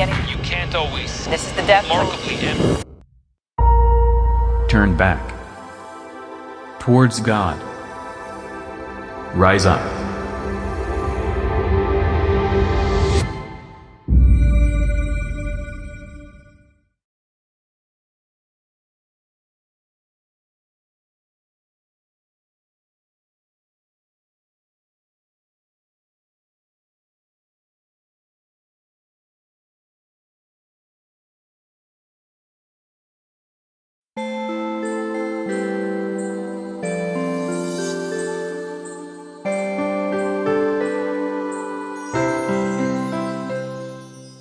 You can't always. This is the death. Remarkably empty. Turn back towards God. Rise up.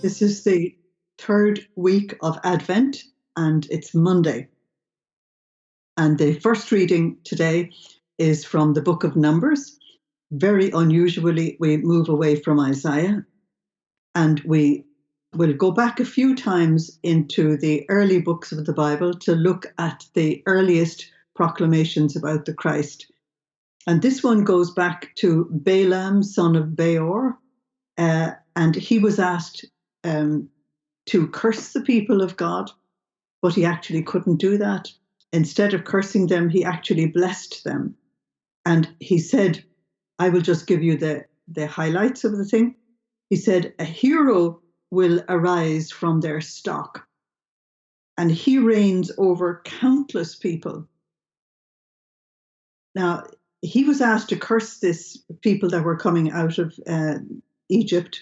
This is the third week of Advent, and it's Monday. And the first reading today is from the book of Numbers. Very unusually, we move away from Isaiah, and we will go back a few times into the early books of the Bible to look at the earliest proclamations about the Christ. And this one goes back to Balaam, son of Beor, and he was asked to curse the people of God, but he actually couldn't do that. Instead of cursing them, he actually blessed them. And he said, I will just give you the highlights of the thing. He said, a hero will arise from their stock, and he reigns over countless people. Now, he was asked to curse this people that were coming out of Egypt.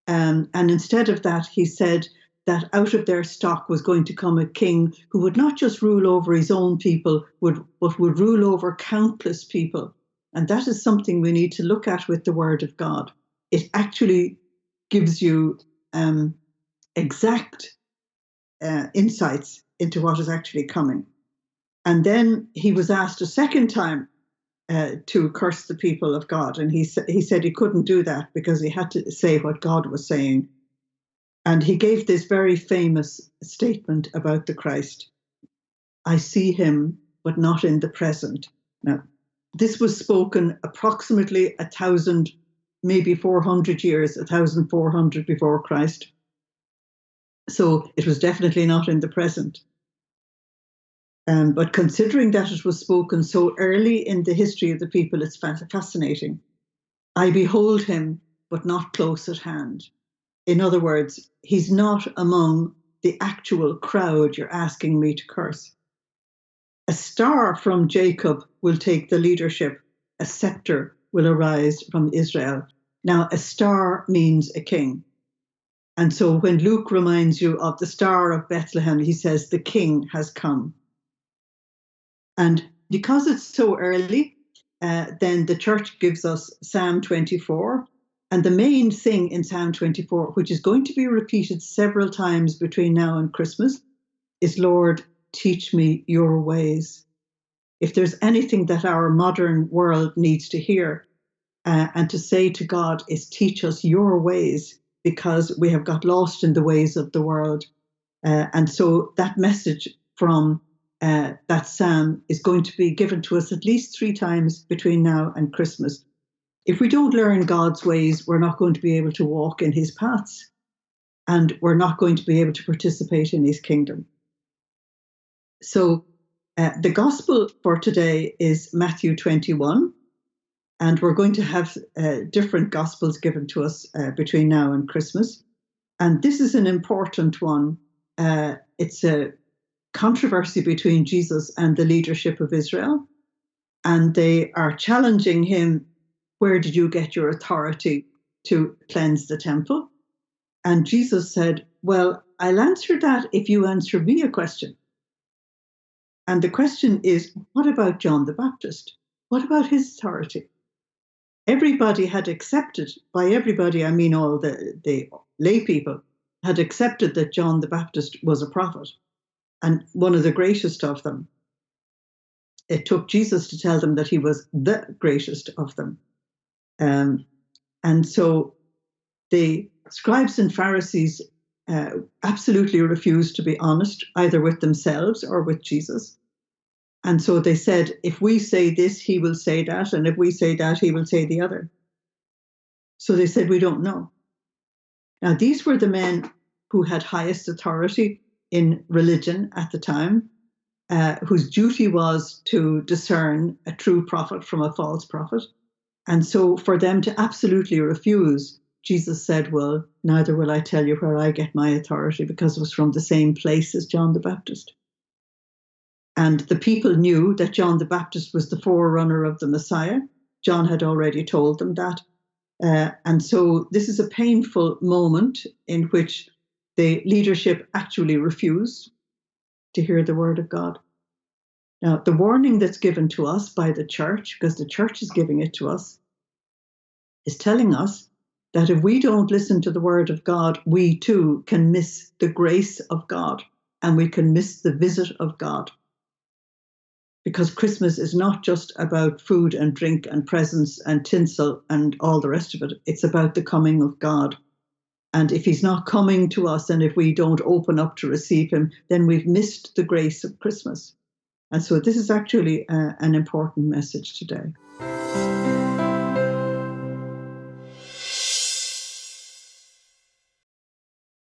And instead of that, he said that out of their stock was going to come a king who would not just rule over his own people, but would rule over countless people. And that is something we need to look at with the Word of God. It actually gives you exact insights into what is actually coming. And then he was asked a second time to curse the people of God. And he said he couldn't do that because he had to say what God was saying. And he gave this very famous statement about the Christ. I see him, but not in the present. Now, this was spoken approximately 1,000, maybe 400 years, 1,400 before Christ. So it was definitely not in the present. But considering that it was spoken so early in the history of the people, it's fascinating. I behold him, but not close at hand. In other words, he's not among the actual crowd you're asking me to curse. A star from Jacob will take the leadership. A scepter will arise from Israel. Now, a star means a king. And so when Luke reminds you of the Star of Bethlehem, he says the king has come. And because it's so early, then the church gives us Psalm 24. And the main thing in Psalm 24, which is going to be repeated several times between now and Christmas, is, Lord, teach me your ways. If there's anything that our modern world needs to hear and to say to God is, teach us your ways, because we have got lost in the ways of the world. And so that message from that psalm is going to be given to us at least 3 times between now and Christmas. If we don't learn God's ways, we're not going to be able to walk in his paths, and we're not going to be able to participate in his kingdom. So the gospel for today is Matthew 21, and we're going to have different gospels given to us between now and Christmas. And this is an important one. It's a controversy between Jesus and the leadership of Israel, and they are challenging him. Where did you get your authority to cleanse the temple? And Jesus said, well, I'll answer that if you answer me a question. And the question is, what about John the Baptist? What about his authority? Everybody had accepted, by everybody I mean all the lay people, had accepted that John the Baptist was a prophet, and one of the greatest of them. It took Jesus to tell them that he was the greatest of them. And so the scribes and Pharisees absolutely refused to be honest, either with themselves or with Jesus. And so they said, if we say this, he will say that. And if we say that, he will say the other. So they said, we don't know. Now, these were the men who had highest authority in religion at the time, whose duty was to discern a true prophet from a false prophet. And so for them to absolutely refuse, Jesus said, well, neither will I tell you where I get my authority, because it was from the same place as John the Baptist. And the people knew that John the Baptist was the forerunner of the Messiah. John had already told them that. And so this is a painful moment in which the leadership actually refused to hear the word of God. Now, the warning that's given to us by the church, because the church is giving it to us, is telling us that if we don't listen to the word of God, we too can miss the grace of God, and we can miss the visit of God. Because Christmas is not just about food and drink and presents and tinsel and all the rest of it. It's about the coming of God. And if he's not coming to us, and if we don't open up to receive him, then we've missed the grace of Christmas. And so this is actually an important message today.